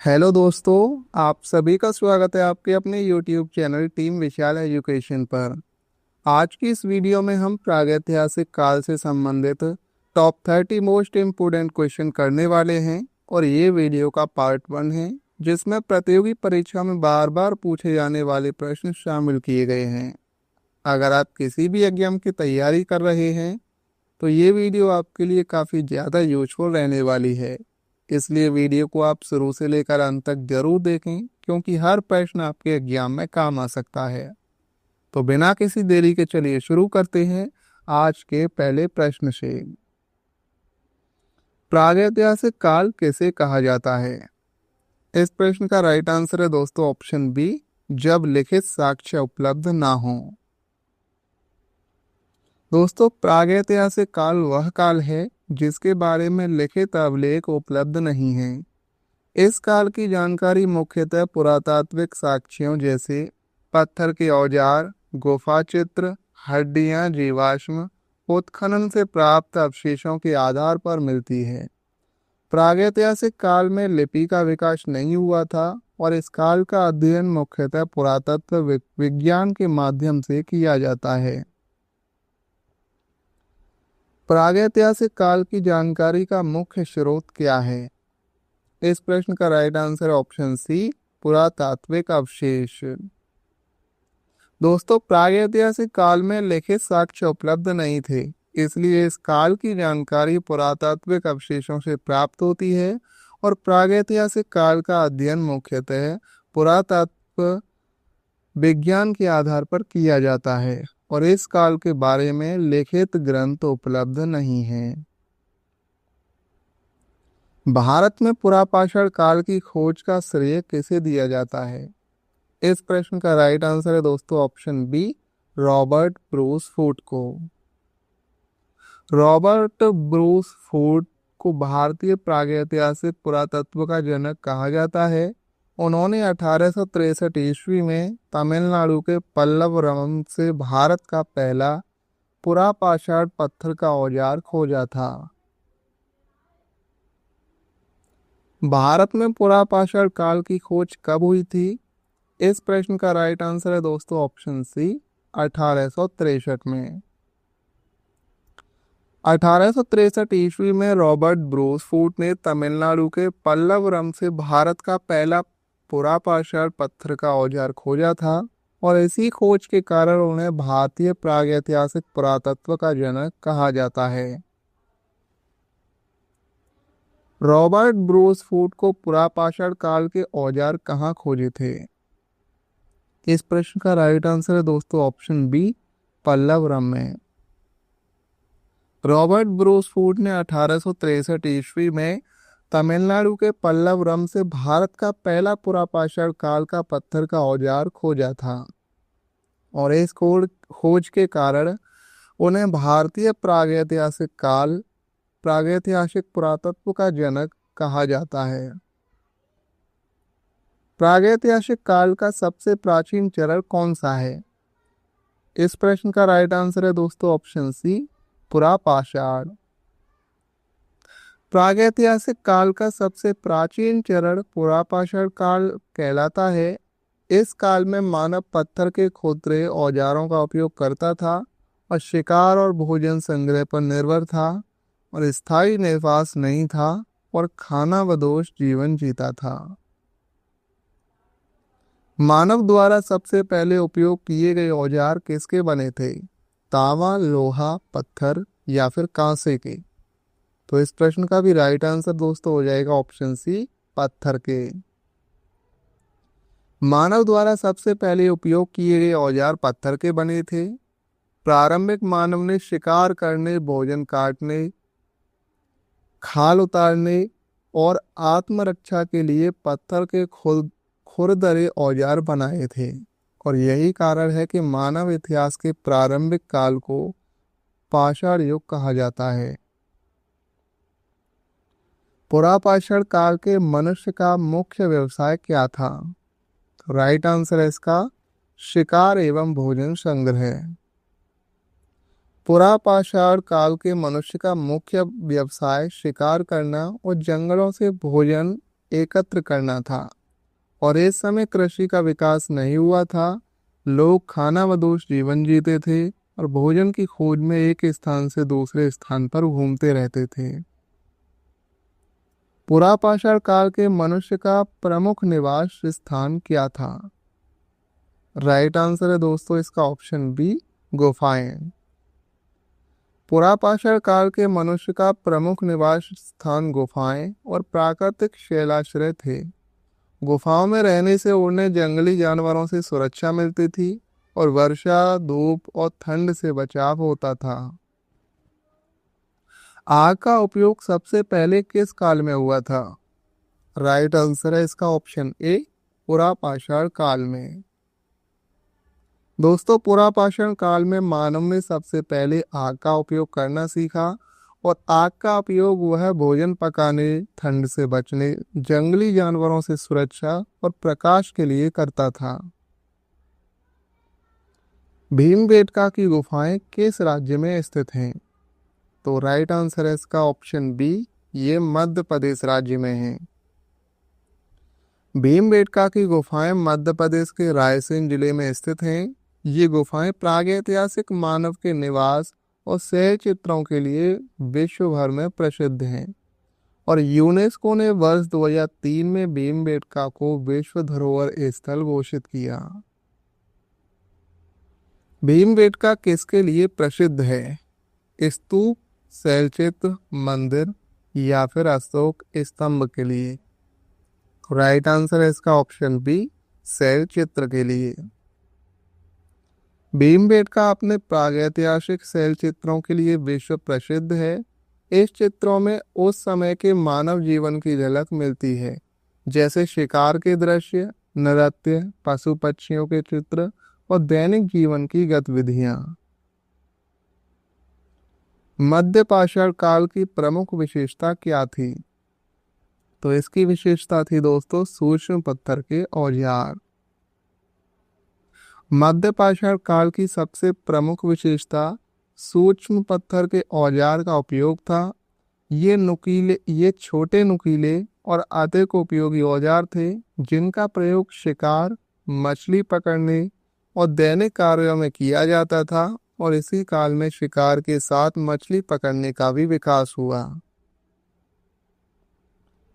Hello दोस्तों, आप सभी का स्वागत है आपके अपने YouTube चैनल टीम विशाल एजुकेशन पर। आज की इस वीडियो में हम प्रागैतिहासिक काल से संबंधित टॉप 30 मोस्ट इम्पोर्टेंट क्वेश्चन करने वाले हैं और ये वीडियो का पार्ट 1 है, जिसमें प्रतियोगी परीक्षा में बार बार पूछे जाने वाले प्रश्न शामिल किए गए हैं। अगर आप किसी भी एग्जाम की तैयारी कर रहे हैं तो ये वीडियो आपके लिए काफ़ी ज़्यादा यूजफुल रहने वाली है। इसलिए वीडियो को आप शुरू से लेकर अंत तक जरूर देखें, क्योंकि हर प्रश्न आपके एग्जाम में काम आ सकता है। तो बिना किसी देरी के चलिए शुरू करते हैं आज के पहले प्रश्न से। प्रागैतिहासिक काल किसे कहा जाता है? इस प्रश्न का राइट आंसर है दोस्तों ऑप्शन बी, जब लिखित साक्ष्य उपलब्ध ना हो। दोस्तों, प्रागैतिहासिक काल वह काल है जिसके बारे में लिखित अभिलेख उपलब्ध नहीं है। इस काल की जानकारी मुख्यतः पुरातात्विक साक्ष्यों जैसे पत्थर के औजार, गुफा चित्र, हड्डियां, जीवाश्म उत्खनन से प्राप्त अवशेषों के आधार पर मिलती है। प्रागैतिहासिक काल में लिपि का विकास नहीं हुआ था और इस काल का अध्ययन मुख्यतः पुरातत्व विज्ञान के माध्यम से किया जाता है। प्रागैतिहासिक काल की जानकारी का मुख्य स्रोत क्या है? इस प्रश्न का राइट आंसर ऑप्शन सी, पुरातात्विक अवशेष। दोस्तों, प्रागैतिहासिक काल में लिखित साक्ष्य उपलब्ध नहीं थे, इसलिए इस काल की जानकारी पुरातात्विक अवशेषों से प्राप्त होती है और प्रागैतिहासिक काल का अध्ययन मुख्यतः पुरातत्व विज्ञान के आधार पर किया जाता है और इस काल के बारे में लिखित ग्रंथ उपलब्ध नहीं है। भारत में पुरापाषाण काल की खोज का श्रेय किसे दिया जाता है? इस प्रश्न का राइट आंसर है दोस्तों ऑप्शन बी, रॉबर्ट ब्रूस फूट को। रॉबर्ट ब्रूस फूट को भारतीय प्रागैतिहासिक पुरातत्व का जनक कहा जाता है। उन्होंने 1863 ईस्वी में तमिलनाडु के पल्लवरम से भारत का पहला पुरापाषाण पत्थर का औजार खोजा था। भारत में पुरापाषाण काल की खोज कब हुई थी? इस प्रश्न का राइट आंसर है दोस्तों ऑप्शन सी, 1863 में। 1863 ईस्वी में रॉबर्ट ब्रूस फूट ने तमिलनाडु के पल्लवरम से भारत का पहला पुरापाषाण पत्थर का औजार खोजा था और इसी खोज के कारण उन्हें भारतीय प्रागैतिहासिक पुरातत्व का जनक कहा जाता है। रॉबर्ट ब्रूस फूट को पुरापाषाण काल के औजार कहाँ खोजे थे? इस प्रश्न का राइट आंसर है दोस्तों ऑप्शन बी, पल्लवरम में। रॉबर्ट ब्रूस फूट ने 1863 ईस्वी में तमिलनाडु के पल्लवरम से भारत का पहला पुरापाषाण काल का पत्थर का औजार खोजा था और इस खोज के कारण उन्हें भारतीय प्रागैतिहासिक पुरातत्व का जनक कहा जाता है। प्रागैतिहासिक काल का सबसे प्राचीन चरण कौन सा है? इस प्रश्न का राइट आंसर है दोस्तों ऑप्शन सी, पुरापाषाण। प्रागैतिहासिक काल का सबसे प्राचीन चरण पुरापाषाण काल कहलाता है। इस काल में मानव पत्थर के खुरदरे औजारों का उपयोग करता था और शिकार और भोजन संग्रह पर निर्भर था और स्थायी निवास नहीं था और खानाबदोश जीवन जीता था। मानव द्वारा सबसे पहले उपयोग किए गए औजार किसके बने थे? तांबा, लोहा, पत्थर या फिर कांसे के? तो इस प्रश्न का भी राइट आंसर दोस्तों हो जाएगा ऑप्शन सी, पत्थर के। मानव द्वारा सबसे पहले उपयोग किए गए औजार पत्थर के बने थे। प्रारंभिक मानव ने शिकार करने, भोजन काटने, खाल उतारने और आत्मरक्षा के लिए पत्थर के खुरदरे औजार बनाए थे और यही कारण है कि मानव इतिहास के प्रारंभिक काल को पाषाण युग कहा जाता है। पुरापाषाण काल के मनुष्य का मुख्य व्यवसाय क्या था? राइट आंसर है इसका शिकार एवं भोजन संग्रह। पुरापाषाण काल के मनुष्य का मुख्य व्यवसाय शिकार करना और जंगलों से भोजन एकत्र करना था। और इस समय कृषि का विकास नहीं हुआ था। लोग खानाबदोश जीवन जीते थे और भोजन की खोज में एक स्थान से दूसरे स्थान पर घूमते रहते थे। पुरापाषाण काल के मनुष्य का प्रमुख निवास स्थान क्या था? राइट आंसर है दोस्तों इसका ऑप्शन बी, गुफाएं। पुरापाषाण काल के मनुष्य का प्रमुख निवास स्थान गुफाएं और प्राकृतिक शैलाश्रय थे। गुफाओं में रहने से उन्हें जंगली जानवरों से सुरक्षा मिलती थी और वर्षा, धूप और ठंड से बचाव होता था। आग का उपयोग सबसे पहले किस काल में हुआ था? राइट आंसर है इसका ऑप्शन ए, पुरापाषाण काल में। दोस्तों, पुरापाषाण काल में मानव ने सबसे पहले आग का उपयोग करना सीखा और आग का उपयोग वह भोजन पकाने, ठंड से बचने, जंगली जानवरों से सुरक्षा और प्रकाश के लिए करता था। भीमबेटका की गुफाएं किस राज्य में स्थित हैं? तो राइट आंसर है इसका ऑप्शन बी, ये मध्य प्रदेश राज्य में है। भीमबेटका की गुफाएं मध्य प्रदेश के रायसेन जिले में स्थित हैं। ये गुफाएं प्रागैतिहासिक मानव के निवास और शैल चित्रों के लिए विश्व भर में प्रसिद्ध हैं और यूनेस्को ने वर्ष 2003 में भीमबेटका को विश्व धरोहर स्थल घोषित किया। भीमबेटका किसके लिए प्रसिद्ध है? स्तूप, शैलचित्र, मंदिर या फिर अशोक स्तंभ के लिए? राइट आंसर है इसका ऑप्शन बी, शैलचित्र के लिए। भीमबेटका अपने प्रागैतिहासिक शैल चित्रों के लिए विश्व प्रसिद्ध है। इस चित्रों में उस समय के मानव जीवन की झलक मिलती है, जैसे शिकार के दृश्य, नृत्य, पशु पक्षियों के चित्र और दैनिक जीवन की गतिविधियां। मध्यपाषाण काल की प्रमुख विशेषता क्या थी? तो इसकी विशेषता थी दोस्तों सूक्ष्म पत्थर के औजार। मध्यपाषाण काल की सबसे प्रमुख विशेषता सूक्ष्म पत्थर के औजार का उपयोग था। ये छोटे नुकीले और अधिक उपयोगी औजार थे जिनका प्रयोग शिकार, मछली पकड़ने और दैनिक कार्यों में किया जाता था और इसी काल में शिकार के साथ मछली पकड़ने का भी विकास हुआ।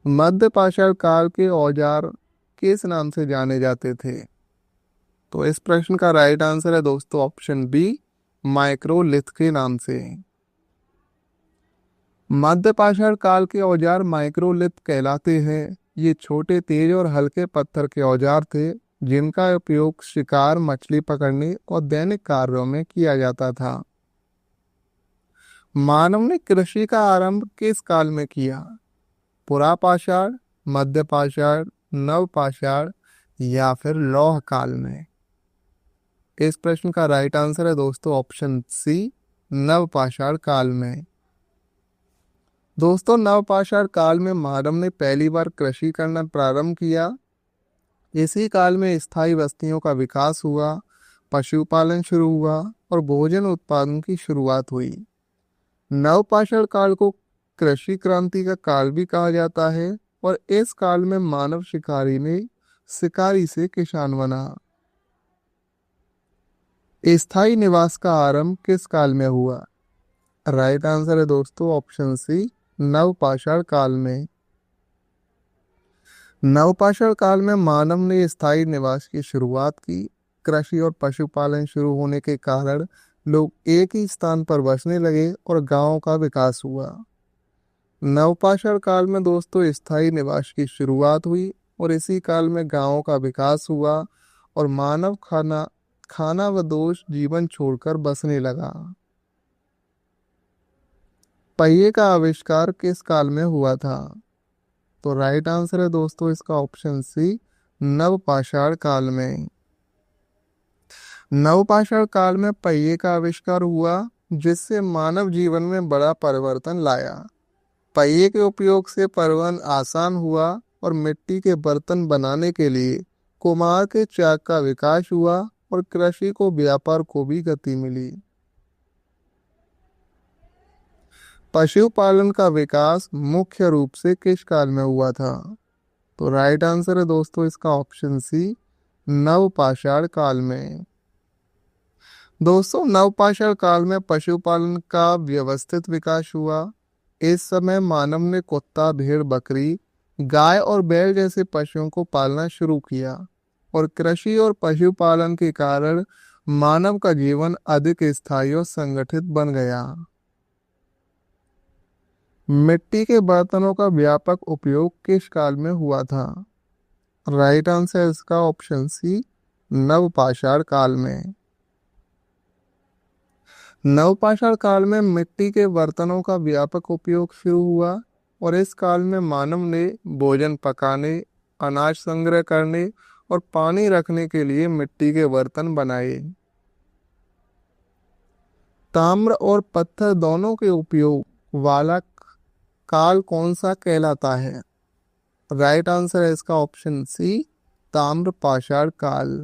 मध्यपाषाण काल के औजार किस नाम से जाने जाते थे? तो इस प्रश्न का राइट आंसर है दोस्तों ऑप्शन बी, माइक्रोलिथ के नाम से। मध्यपाषाण काल के औजार माइक्रोलिथ कहलाते हैं। ये छोटे, तेज और हल्के पत्थर के औजार थे जिनका उपयोग शिकार, मछली पकड़ने और दैनिक कार्यों में किया जाता था। मानव ने कृषि का आरंभ किस काल में किया? पुरापाषाण, मध्यपाषाण, नवपाषाण या फिर लौह काल में? इस प्रश्न का राइट आंसर है दोस्तों ऑप्शन सी, नवपाषाण काल में। दोस्तों, नवपाषाण काल में मानव ने पहली बार कृषि करना प्रारंभ किया। इसी काल में स्थायी बस्तियों का विकास हुआ, पशुपालन शुरू हुआ और भोजन उत्पादन की शुरुआत हुई। नवपाषाण काल को कृषि क्रांति का काल भी कहा जाता है और इस काल में मानव शिकारी से किसान बना। स्थायी निवास का आरंभ किस काल में हुआ? राइट आंसर है दोस्तों ऑप्शन सी, नवपाषाण काल में। नवपाषाण काल में मानव ने स्थायी निवास की शुरुआत की। कृषि और पशुपालन शुरू होने के कारण लोग एक ही स्थान पर बसने लगे और गांवों का विकास हुआ। नवपाषाण काल में दोस्तों स्थायी निवास की शुरुआत हुई और इसी काल में गांवों का विकास हुआ और मानव खाना व दोष जीवन छोड़कर बसने लगा। पहिए का आविष्कार किस काल में हुआ था? तो राइट आंसर है दोस्तों इसका ऑप्शन सी, नवपाषाण काल में। नवपाषाण काल में पहिए का आविष्कार हुआ जिससे मानव जीवन में बड़ा परिवर्तन लाया। पहिए के उपयोग से परिवहन आसान हुआ और मिट्टी के बर्तन बनाने के लिए कुम्हार के चाक का विकास हुआ और कृषि को व्यापार को भी गति मिली। पशुपालन का विकास मुख्य रूप से किस काल में हुआ था? तो राइट आंसर है दोस्तों इसका ऑप्शन सी, नवपाषाण काल में। दोस्तों नवपाषाण काल में पशुपालन का व्यवस्थित विकास हुआ। इस समय मानव ने कुत्ता, भेड़, बकरी, गाय और बैल जैसे पशुओं को पालना शुरू किया और कृषि और पशुपालन के कारण मानव का जीवन अधिक स्थायी और संगठित बन गया। मिट्टी के बर्तनों का व्यापक उपयोग किस काल में हुआ था? राइट आंसर है इसका ऑप्शन सी, नवपाषाण काल में। नवपाषाण काल में मिट्टी के बर्तनों का व्यापक उपयोग शुरू हुआ और इस काल में मानव ने भोजन पकाने, अनाज संग्रह करने और पानी रखने के लिए मिट्टी के बर्तन बनाए। ताम्र और पत्थर दोनों के उपयोग वाला काल कौन सा कहलाता है? राइट आंसर है इसका ऑप्शन सी, ताम्रपाषाण काल।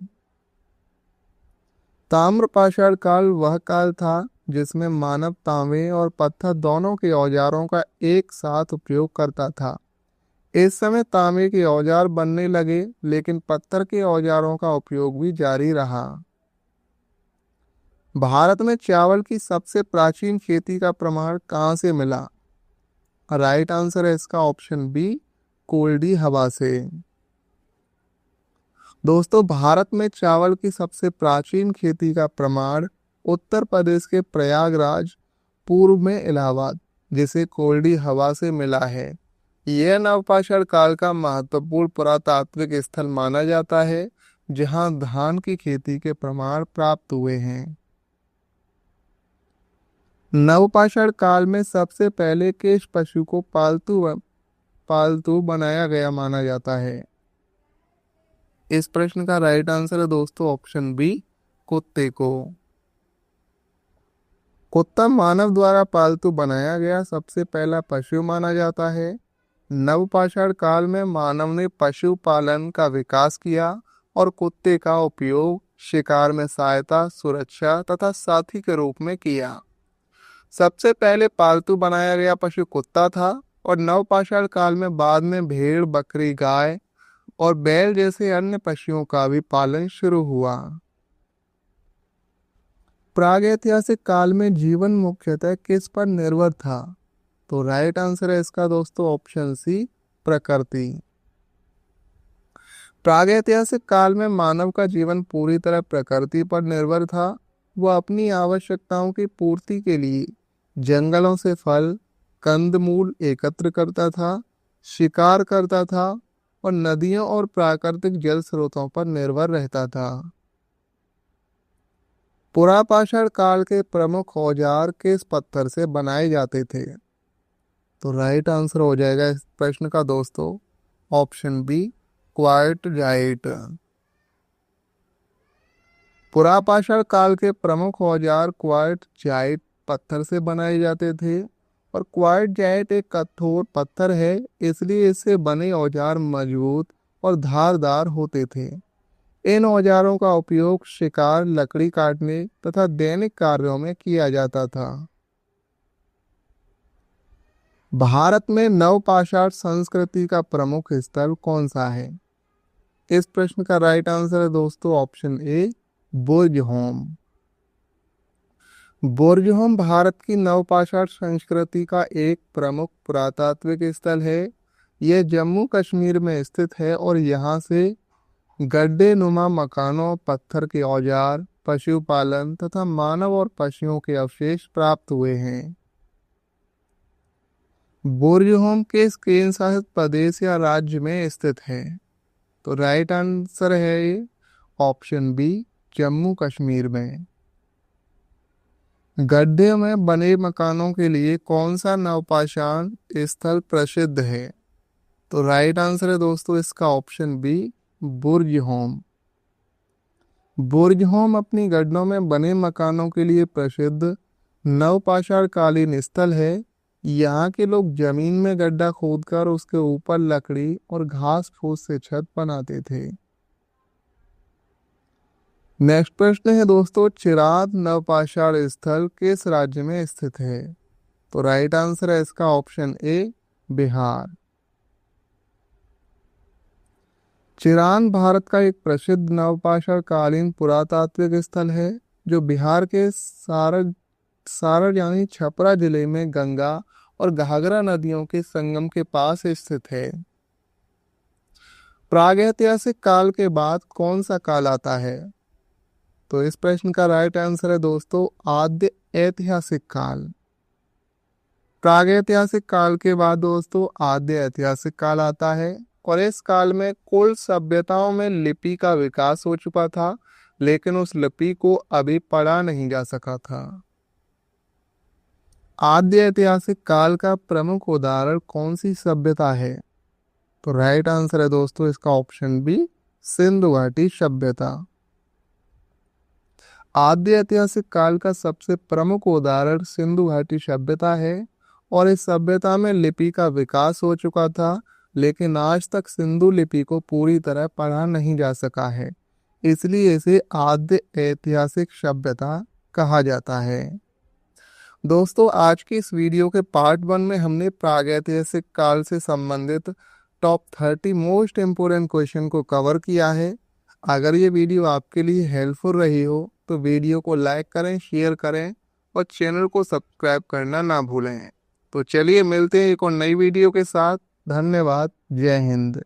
ताम्रपाषाण काल वह काल था जिसमें मानव तांबे और पत्थर दोनों के औजारों का एक साथ उपयोग करता था। इस समय तांबे के औजार बनने लगे, लेकिन पत्थर के औजारों का उपयोग भी जारी रहा। भारत में चावल की सबसे प्राचीन खेती का प्रमाण कहाँ से मिला? राइट आंसर है इसका ऑप्शन बी, कोल्डी हवा से। दोस्तों भारत में चावल की सबसे प्राचीन खेती का प्रमाण उत्तर प्रदेश के प्रयागराज, पूर्व में इलाहाबाद, जिसे कोल्डी हवा से मिला है। यह नवपाषाण काल का महत्वपूर्ण पुरातात्विक स्थल माना जाता है, जहां धान की खेती के प्रमाण प्राप्त हुए हैं। नवपाषाण काल में सबसे पहले किस पशु को पालतू बनाया गया माना जाता है? इस प्रश्न का राइट आंसर है दोस्तों ऑप्शन बी, कुत्ते को। कुत्ता मानव द्वारा पालतू बनाया गया सबसे पहला पशु माना जाता है। नवपाषाण काल में मानव ने पशुपालन का विकास किया और कुत्ते का उपयोग शिकार में सहायता, सुरक्षा तथा साथी के रूप में किया। सबसे पहले पालतू बनाया गया पशु कुत्ता था और नवपाषाण काल में बाद में भेड़, बकरी, गाय और बैल जैसे अन्य पशुओं का भी पालन शुरू हुआ। प्रागैतिहासिक काल में जीवन मुख्यतः किस पर निर्भर था? तो राइट आंसर है इसका दोस्तों ऑप्शन सी, प्रकृति। प्रागैतिहासिक काल में मानव का जीवन पूरी तरह प्रकृति पर निर्भर था। वह अपनी आवश्यकताओं की पूर्ति के लिए जंगलों से फल, कंदमूल एकत्र करता था, शिकार करता था और नदियों और प्राकृतिक जल स्रोतों पर निर्भर रहता था। पुरापाषाण काल के प्रमुख औजार किस पत्थर से बनाए जाते थे? तो राइट आंसर हो जाएगा इस प्रश्न का दोस्तों ऑप्शन बी, क्वार्टजाइट। पुरापाषाण काल के प्रमुख औजार क्वार्टजाइट पत्थर से बनाए जाते थे और क्वार्टजाइट एक कठोर पत्थर है, इसलिए इससे बने औजार मजबूत और धारदार होते थे। इन औजारों का उपयोग शिकार, लकड़ी काटने तथा दैनिक कार्यों में किया जाता था। भारत में नवपाषाण संस्कृति का प्रमुख स्थल कौन सा है? इस प्रश्न का राइट आंसर है दोस्तों option A, Burj home. Burj home Bharat की नवपाषाण संस्कृति का एक प्रमुख पुरातात्विक स्थल है। यह जम्मू कश्मीर में स्थित है और यहाँ से गड्ढे नुमा मकानों, पत्थर के औजार, पशुपालन तथा मानव और पशुओं के अवशेष प्राप्त हुए हैं। बुर्ज होम किस केंद्र शासित प्रदेश या राज्य में स्थित है? तो राइट आंसर है ये ऑप्शन बी, जम्मू कश्मीर में। गड्ढे में बने मकानों के लिए कौन सा नवपाषाण स्थल प्रसिद्ध है? तो राइट आंसर है दोस्तों इसका ऑप्शन बी, बुर्ज होम। बुर्ज होम अपनी गड्ढों में बने मकानों के लिए प्रसिद्ध नवपाषाण कालीन स्थल है। यहाँ के लोग जमीन में गड्ढा खोदकर उसके ऊपर लकड़ी और घास फूस से छत बनाते थे। नेक्स्ट प्रश्न है दोस्तों, चिराद नवपाषाण स्थल किस राज्य में स्थित है? तो राइट आंसर है इसका ऑप्शन ए, बिहार। चिरान भारत का एक प्रसिद्ध नवपाषाणकालीन पुरातात्विक स्थल है जो बिहार के सारण यानी छपरा जिले में गंगा और घाघरा नदियों के संगम के पास स्थित है। प्रागैतिहासिक काल के बाद कौन सा काल आता है? तो इस प्रश्न का राइट आंसर है दोस्तों आद्य ऐतिहासिक काल। प्रागैतिहासिक काल के बाद दोस्तों आद्य ऐतिहासिक काल आता है और इस काल में कुल सभ्यताओं में लिपि का विकास हो चुका था, लेकिन उस लिपि को अभी पढ़ा नहीं जा सका था। आद्य ऐतिहासिक काल का प्रमुख उदाहरण कौन सी सभ्यता है? तो राइट आंसर है दोस्तों इसका ऑप्शन बी सिंधु घाटी सभ्यता। आद्य ऐतिहासिक काल का सबसे प्रमुख उदाहरण सिंधु घाटी सभ्यता है और इस सभ्यता में लिपि का विकास हो चुका था, लेकिन आज तक सिंधु लिपि को पूरी तरह पढ़ा नहीं जा सका है, इसलिए इसे आद्य ऐतिहासिक सभ्यता कहा जाता है। दोस्तों आज की इस वीडियो के पार्ट 1 में हमने प्रागैतिहासिक काल से संबंधित टॉप 30 मोस्ट इम्पोर्टेंट क्वेश्चन को कवर किया है। अगर ये वीडियो आपके लिए हेल्पफुल रही हो तो वीडियो को लाइक करें, शेयर करें और चैनल को सब्सक्राइब करना ना भूलें। तो चलिए मिलते हैं एक और नई वीडियो के साथ। धन्यवाद। जय हिंद।